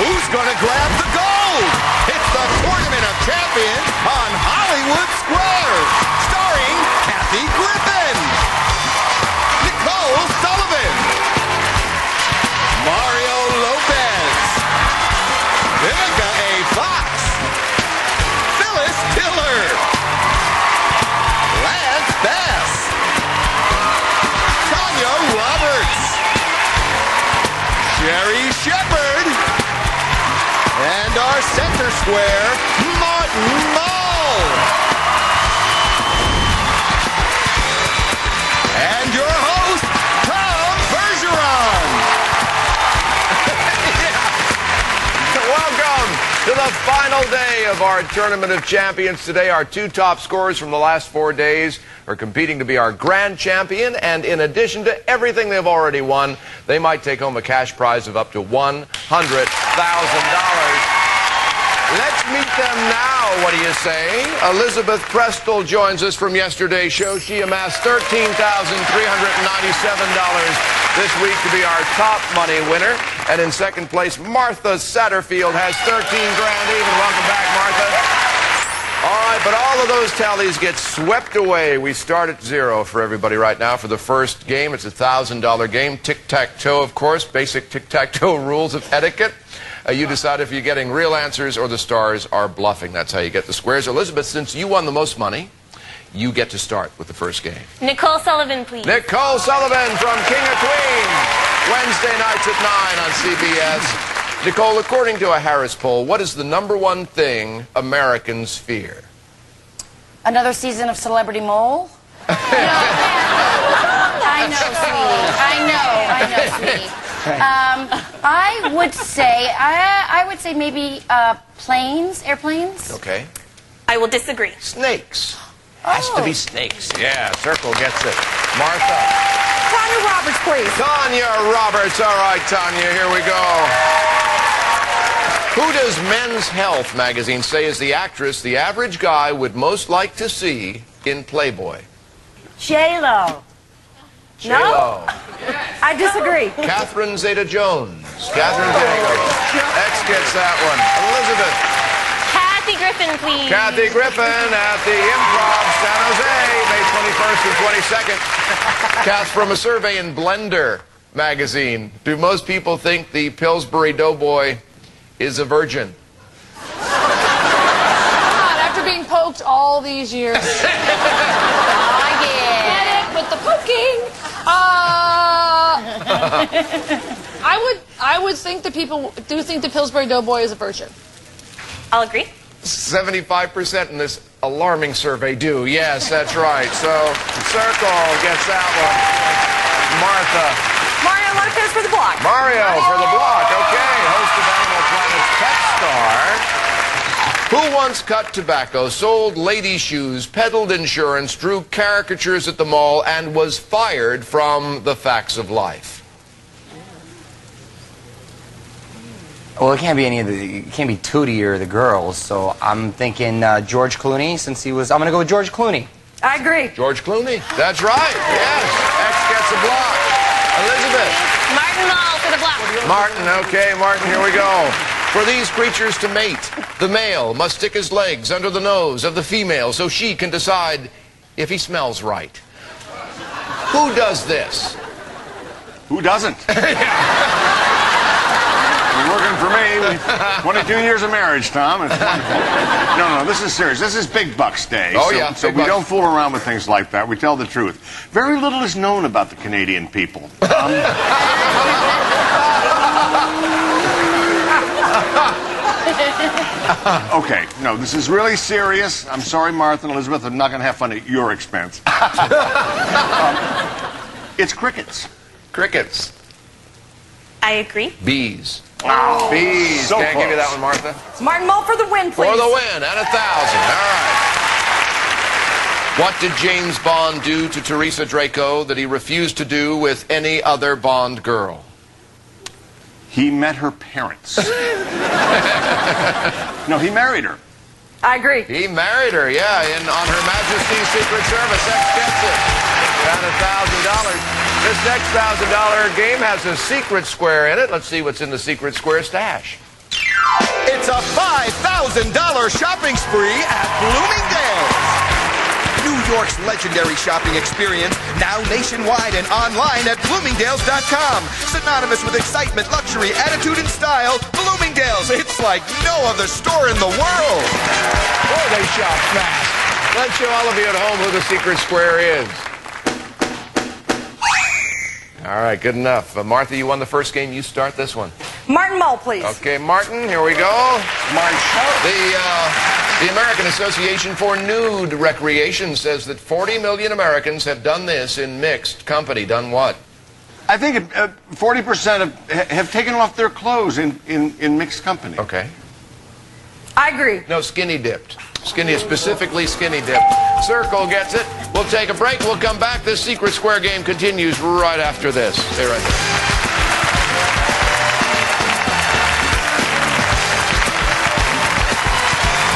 Who's gonna grab the gold? It's the Tournament of Champions on Hollywood Square, starring Kathy Griffin, Nicole Sullivan, Mario Lopez, Vivica A. Fox, Phyllis Diller, Lance Bass, Tanya Roberts, Sherry Shepard, and our center square, Martin Mull. And your host, Tom Bergeron. Welcome to the final day of our Tournament of Champions. Today, our two top scorers from the last 4 days are competing to be our grand champion, and in addition to everything they've already won, they might take home a cash prize of up to $100,000. Let's meet them now. What do you say? Elizabeth Prestel joins us from yesterday's show. She amassed $13,397 this week to be our top money winner. And in second place, Martha Satterfield has 13 grand even. Welcome back, Martha. All right, but all of those tallies get swept away. We start at zero for everybody right now for the first game. It's a $1,000 game. Tic-tac-toe, of course. Basic tic-tac-toe rules of etiquette. You decide if you're getting real answers or the stars are bluffing. That's how you get the squares. Elizabeth, since you won the most money, you get to start with the first game. Nicole Sullivan, please. Nicole Sullivan from King of Queens. Wednesday nights at 9 on CBS. Nicole, according to a Harris poll, what is the #1 thing Americans fear? Another season of Celebrity Mole? I know, sweetie. I would say maybe planes, airplanes. Okay. I will disagree. Snakes. Has to be snakes. Yeah, Circle gets it. Martha. Tanya Roberts, please. Tanya Roberts. All right, Tanya, here we go. Who does Men's Health magazine say is the actress the average guy would most like to see in Playboy? J-Lo. J-Lo. I disagree. Catherine Zeta-Jones. Catherine Zeta-Jones. X gets that one. Elizabeth. Kathy Griffin, please. Kathy Griffin at the Improv San Jose, May 21st and 22nd. Kath, from a survey in Blender magazine, do most people think the Pillsbury Doughboy is a virgin? God, after being poked all these years. I Get it with the poking. I would think that people do think the Pillsbury Doughboy is a virgin. I'll agree. 75% in this alarming survey do. Yes, that's right. So, Circle gets that one. Martha. Mario Lopez for the block. Mario for the block. Okay, host of Animal Planet's Pet Star. Who once cut tobacco, sold lady shoes, peddled insurance, drew caricatures at the mall, and was fired from The Facts of Life? Well, it can't be it can't be Tootie or the girls, so I'm thinking George Clooney, since he was, I'm going to go with George Clooney. I agree. George Clooney. That's right. Yes. X gets a block. Elizabeth. Martin Mull for the block. Martin. Okay, Martin, here we go. For these creatures to mate, the male must stick his legs under the nose of the female so she can decide if he smells right. Who does this? Who doesn't? Working for me. 22 years of marriage, Tom. It's wonderful. No, this is serious. This is Big Bucks Day. Oh, so, yeah. So we don't fool around with things like that. We tell the truth. Very little is known about the Canadian people. Okay, no, this is really serious. I'm sorry, Martha and Elizabeth. I'm not going to have fun at your expense. It's crickets. Crickets. I agree. Bees. Oh, Bees. so Can't give you close. that one, Martha. Martin Mull for the win, please. For the win, and 1,000. All right. What did James Bond do to Teresa Draco that he refused to do with any other Bond girl? He met her parents. No, he married her. I agree. He married her, yeah, on Her Majesty's Secret Service. That gets it. Got $1,000. This next $1,000 game has a secret square in it. Let's see what's in the secret square stash. It's a $5,000 shopping spree at Bloomingdale's. New York's legendary shopping experience, now nationwide and online at Bloomingdale's.com. Synonymous with excitement, luxury, attitude, and style, Bloomingdale's. It's like no other store in the world. Boy, they shop fast. Let's show all of you at home who the secret square is. All right, good enough. Martha, you won the first game. You start this one. Martin Mull, please. Okay, Martin, here we go. The American Association for Nude Recreation says that 40 million Americans have done this in mixed company. Done what? I think 40% have taken off their clothes in mixed company. Okay. I agree. No, skinny dipped. Specifically skinny dipped. Circle gets it. We'll take a break. We'll come back. This secret square game continues right after this. Stay right there.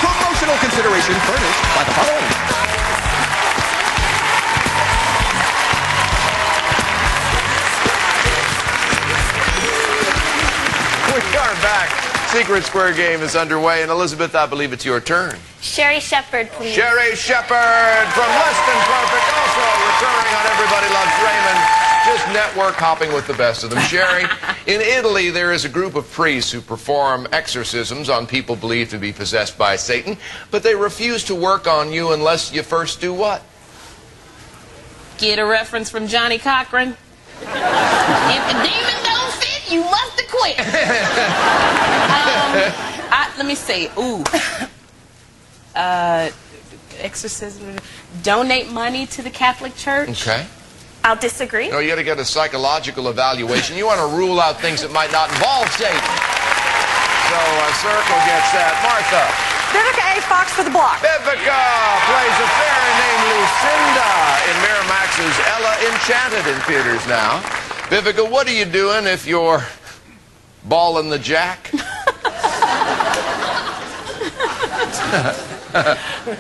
Promotional consideration furnished by the following. We are back. Secret Square game is underway, and Elizabeth, I believe it's your turn. Sherry Shepherd, please. Sherry Shepherd from Less Than Perfect, also returning on Everybody Loves Raymond. Just network hopping with the best of them. Sherry, in Italy, there is a group of priests who perform exorcisms on people believed to be possessed by Satan, but they refuse to work on you unless you first do what? Get a reference from Johnny Cochran. If the demon don't fit, you must have quit. Let me see. Exorcism. Donate money to the Catholic Church. Okay. I'll disagree. No, you got to get a psychological evaluation. You want to rule out things that might not involve Satan. So Circle gets that. Martha. Vivica A. Fox for the block. Vivica plays a fairy named Lucinda in Miramax's Ella Enchanted in theaters now. Vivica, what are you doing if you're balling the jack?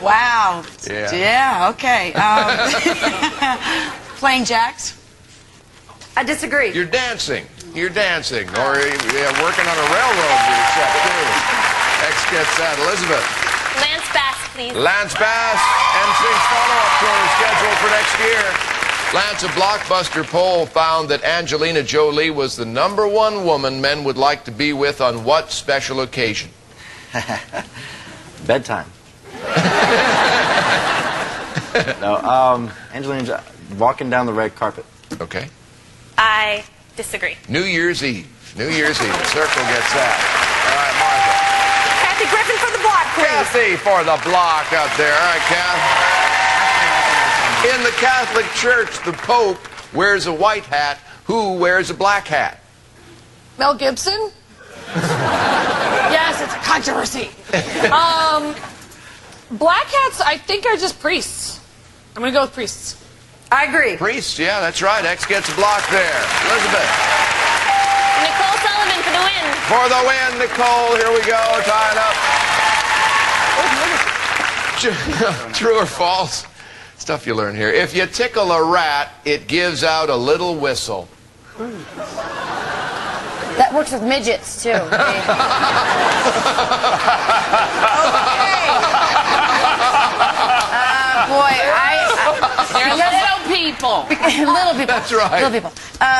Wow. Yeah. Yeah, okay. Playing jacks? I disagree. You're dancing. You're dancing. Or working on a railroad, you accept, too. X gets that. Elizabeth. Lance Bass, please. Lance Bass, NSYNC's follow-up tour is scheduled for next year. Lance, a Blockbuster poll found that Angelina Jolie was the #1 woman men would like to be with on what special occasion? Bedtime. No, Angelina's walking down the red carpet. Okay. I disagree. New Year's Eve. New Year's Eve. Circle gets that. All right, Martha. Kathy Griffin for the block, please. Kathy for the block up there. All right, Kath. In the Catholic Church, the Pope wears a white hat. Who wears a black hat? Mel Gibson? Yes, it's a controversy. Black hats, I think, are just priests. I'm going to go with priests. I agree. Priests, yeah, that's right. X gets a block there. Elizabeth. Nicole Sullivan for the win. For the win, Nicole. Here we go. Tied up. True or false? Stuff you learn here. If you tickle a rat, it gives out a little whistle. That works with midgets, too. They're little people. Little people. That's right. Little people.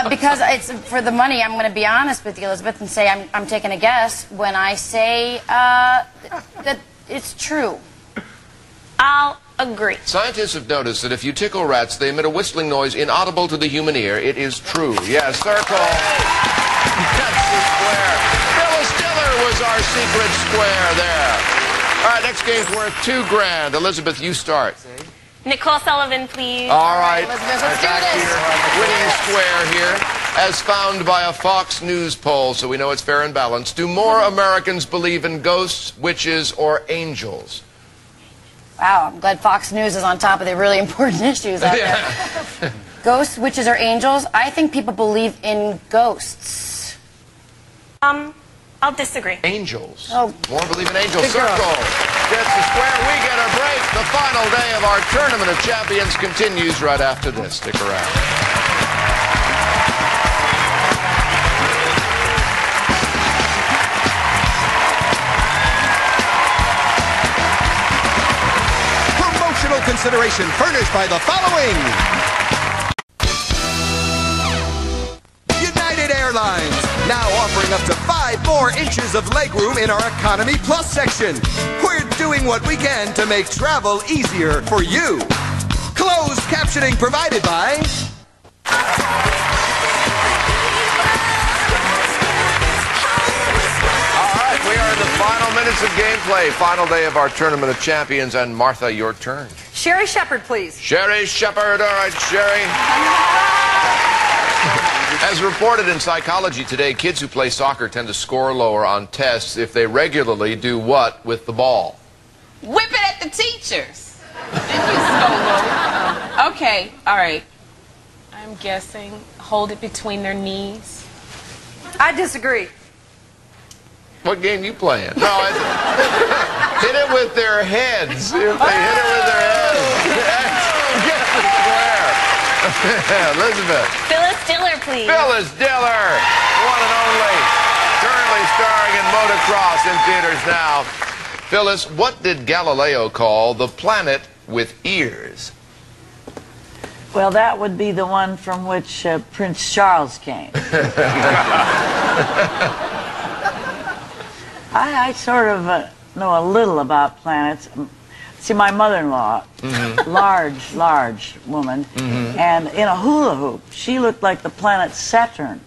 Because it's for the money, I'm going to be honest with you, Elizabeth, and say I'm taking a guess when I say that it's true. I'll agree. Scientists have noticed that if you tickle rats, they emit a whistling noise inaudible to the human ear. It is true. Yes, Circle. That's the square. Phyllis Diller was our secret square there. All right, next game's worth $2,000. Elizabeth, you start. Nicole Sullivan, please. All right. Elizabeth, let's do Back this. here, winning square here, as found by a Fox News poll, so we know it's fair and balanced. Do more Americans believe in ghosts, witches, or angels? Wow, I'm glad Fox News is on top of the really important issues out there. Ghosts, witches, or angels? I think people believe in ghosts. I'll disagree. Angels. Oh. More believe in angels. Circle. Gets the square. We get a break. The final day of our Tournament of Champions continues right after this. Stick around. consideration furnished by the following. United Airlines, now offering up to 5 more inches of legroom in our Economy Plus section. We're doing what we can to make travel easier for you. Closed captioning provided by... We are in the final minutes of gameplay. Final day of our Tournament of Champions. And Martha, your turn. Sherry Shepherd, please. Sherry Shepherd. All right, Sherry. As reported in Psychology Today, kids who play soccer tend to score lower on tests if they regularly do what with the ball? Whip it at the teachers. And you solo. Okay, all right. I'm guessing hold it between their knees. I disagree. What game you playing? No, hit it with their heads. If they hit it with their heads, get the square. Elizabeth. Phyllis Diller, please. Phyllis Diller, one and only. Currently starring in Motocross in theaters now. Phyllis, what did Galileo call the planet with ears? Well, that would be the one from which Prince Charles came. I sort of know a little about planets. See, my mother-in-law, large woman, and in a hula hoop, she looked like the planet Saturn.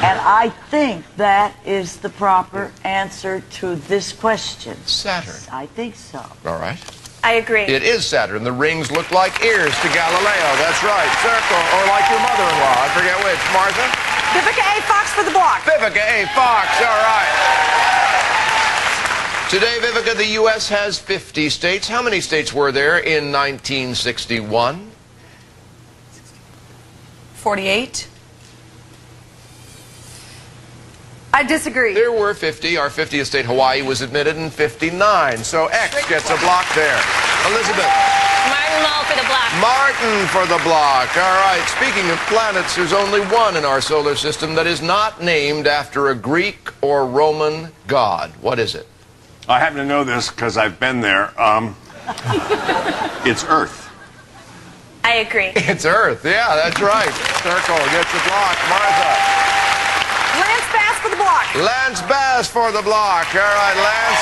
And I think that is the proper answer to this question. Saturn. I think so. All right. I agree. It is Saturn. The rings look like ears to Galileo. That's right. Circle, or like your mother-in-law. I forget which. Martha? Vivica A. Fox for the block. Vivica A. Fox. All right. Today, Vivica, the U.S. has 50 states. How many states were there in 1961? 48. I disagree. There were 50. Our 50th state, Hawaii, was admitted in 59. So X gets a block there. Elizabeth. Martin Mull for the block. Martin for the block. All right. Speaking of planets, there's only one in our solar system that is not named after a Greek or Roman god. What is it? I happen to know this because I've been there. It's Earth. I agree. It's Earth. Yeah, that's right. Circle gets a block. Martha. Lance Bass for the block. Lance Bass for the block. All right, Lance.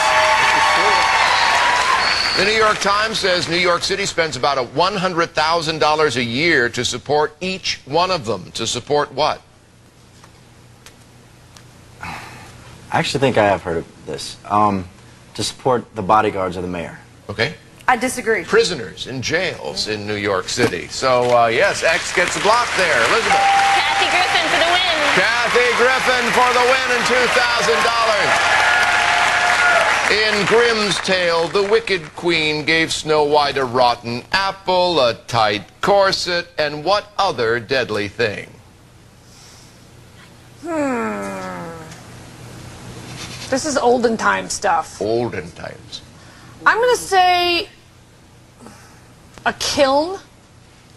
The New York Times says New York City spends about $100,000 a year to support each one of them. To support what? I actually think I have heard of this. To support the bodyguards of the mayor. Okay. I disagree. Prisoners in jails in New York City. So, yes, X gets a block there. Elizabeth. Kathy Griffin for the win. Kathy Griffin for the win and $2,000. In Grimm's tale, the wicked queen gave Snow White a rotten apple, a tight corset, and what other deadly thing? This is olden time stuff. Olden times. I'm going to say a kiln.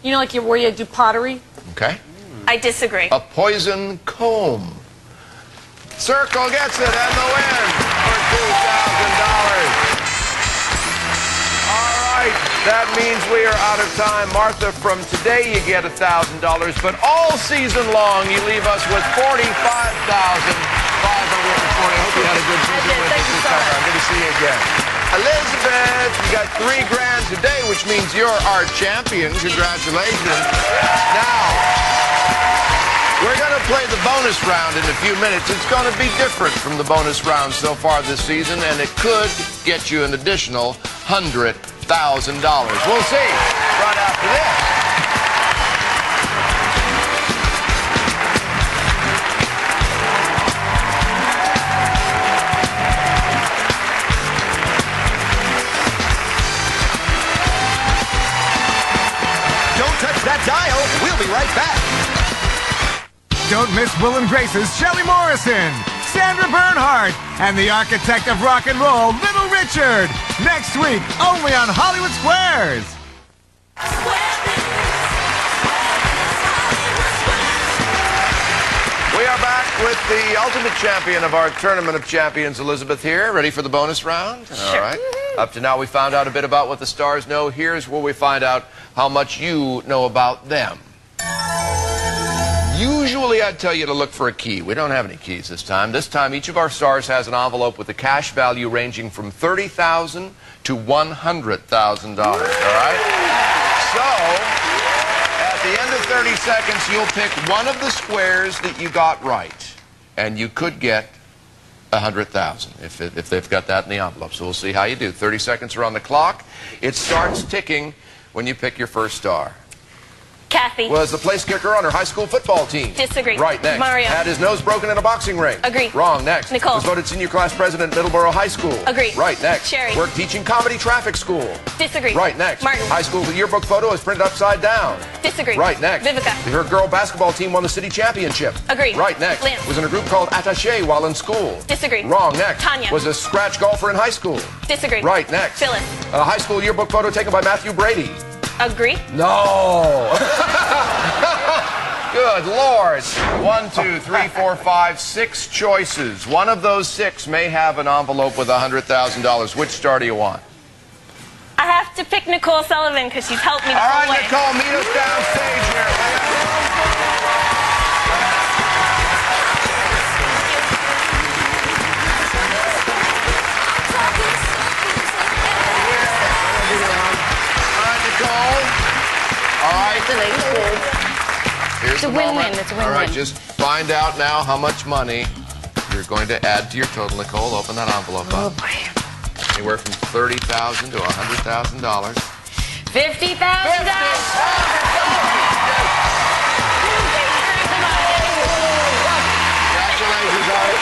You know, like where you do pottery? Okay. I disagree. A poison comb. Circle gets it and the win for $2,000. All right, that means we are out of time. Martha, from today you get $1,000, but all season long you leave us with $45,540. I hope you had a good visit with us this summer. I'm going to see you again. Elizabeth, you got $3 grand today, which means you're our champion. Congratulations. Now, we're going to play the bonus round in a few minutes. It's going to be different from the bonus round so far this season, and it could get you an additional $100,000. We'll see right after this. That dial. We'll be right back. Don't miss Will and Grace's Shelley Morrison, Sandra Bernhard, and the architect of rock and roll, Little Richard. Next week, only on Hollywood Squares. We are back with the ultimate champion of our Tournament of Champions, Elizabeth here. Ready for the bonus round? Sure. All right. Up to now, we found out a bit about what the stars know. Here's where we find out how much you know about them. Usually, I'd tell you to look for a key. We don't have any keys this time. This time, each of our stars has an envelope with a cash value ranging from $30,000 to $100,000. All right? So, at the end of 30 seconds, you'll pick one of the squares that you got right, and you could get $100,000 if they've got that in the envelope. So we'll see how you do. 30 seconds are on the clock. It starts ticking when you pick your first star. Kathy. Was the place kicker on her high school football team. Disagree. Right, next. Mario. Had his nose broken in a boxing ring. Agree. Wrong, next. Nicole. Was voted senior class president at Middleborough High School. Agree. Right, next. Sherry. Worked teaching comedy traffic school. Disagree. Right, next. Martin. High school yearbook photo is printed upside down. Disagree. Right, next. Vivica. Her girl basketball team won the city championship. Agree. Right, next. Lance. Was in a group called Attaché while in school. Disagree. Wrong, next. Tanya. Was a scratch golfer in high school. Disagree. Right, next. Phyllis. A high school yearbook photo taken by Matthew Brady. Agree. No. Good Lord. 1, 2, 3, 4, 5, 6 choices. One of those 6 may have an envelope with $100,000. Which star do you want? I have to pick Nicole Sullivan because she's helped me the All whole right, way. Nicole, meet us downstage here. Here's It's a the win-win. moment. It's a win-win. All right, just find out now how much money you're going to add to your total. Nicole, open that envelope up. Oh, boy. Anywhere from $30,000 to $100,000. $50,000. Congratulations, Art.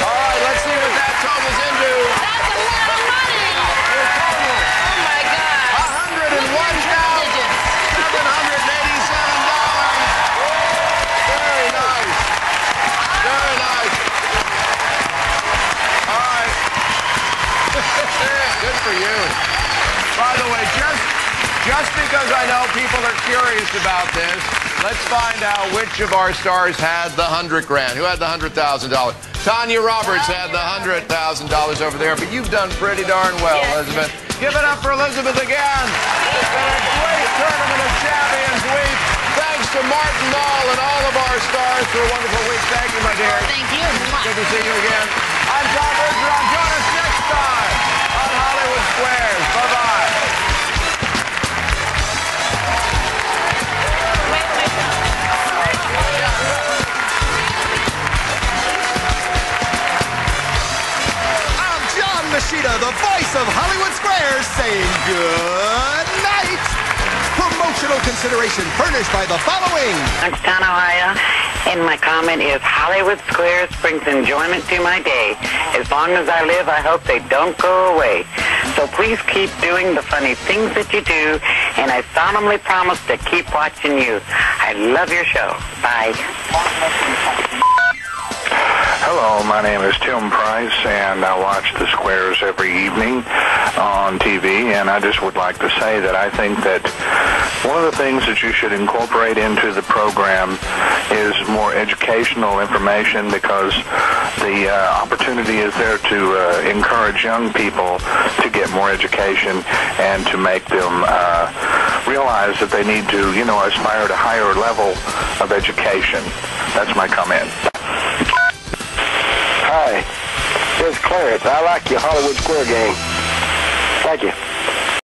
All right, let's see what that totals into. That's a lot of money. Your total. Oh, my God. $101,787. Very nice. Very nice. All right. Good for you. By the way, just because I know people are curious about this, let's find out which of our stars had the $100 grand. Who had the $100,000? Tanya Roberts had the $100,000 over there, but you've done pretty darn well, Elizabeth. Give it up for Elizabeth again. It's been a great Tournament of Champions week. Thanks to Martin Mull and all of our stars for a wonderful week. Thank you, my dear. Thank you. Good to see you again. I'm Tom Bergeron. Join us next time on Hollywood Squares. Bye-bye. I'm John Machida, the voice of Hollywood Squares, saying good night. Promotional consideration furnished by the following. Youngstown, Ohio, and my comment is Hollywood Squares brings enjoyment to my day. As long as I live, I hope they don't go away. So please keep doing the funny things that you do, and I solemnly promise to keep watching you. I love your show. Bye. Hello, my name is Tim Price, and I watch the Squares every evening on TV, and I just would like to say that I think that one of the things that you should incorporate into the program is more educational information, because the opportunity is there to encourage young people to get more education and to make them realize that they need to, aspire to a higher level of education. That's my comment. Hi, it's Clarence. I like your Hollywood Square game. Thank you.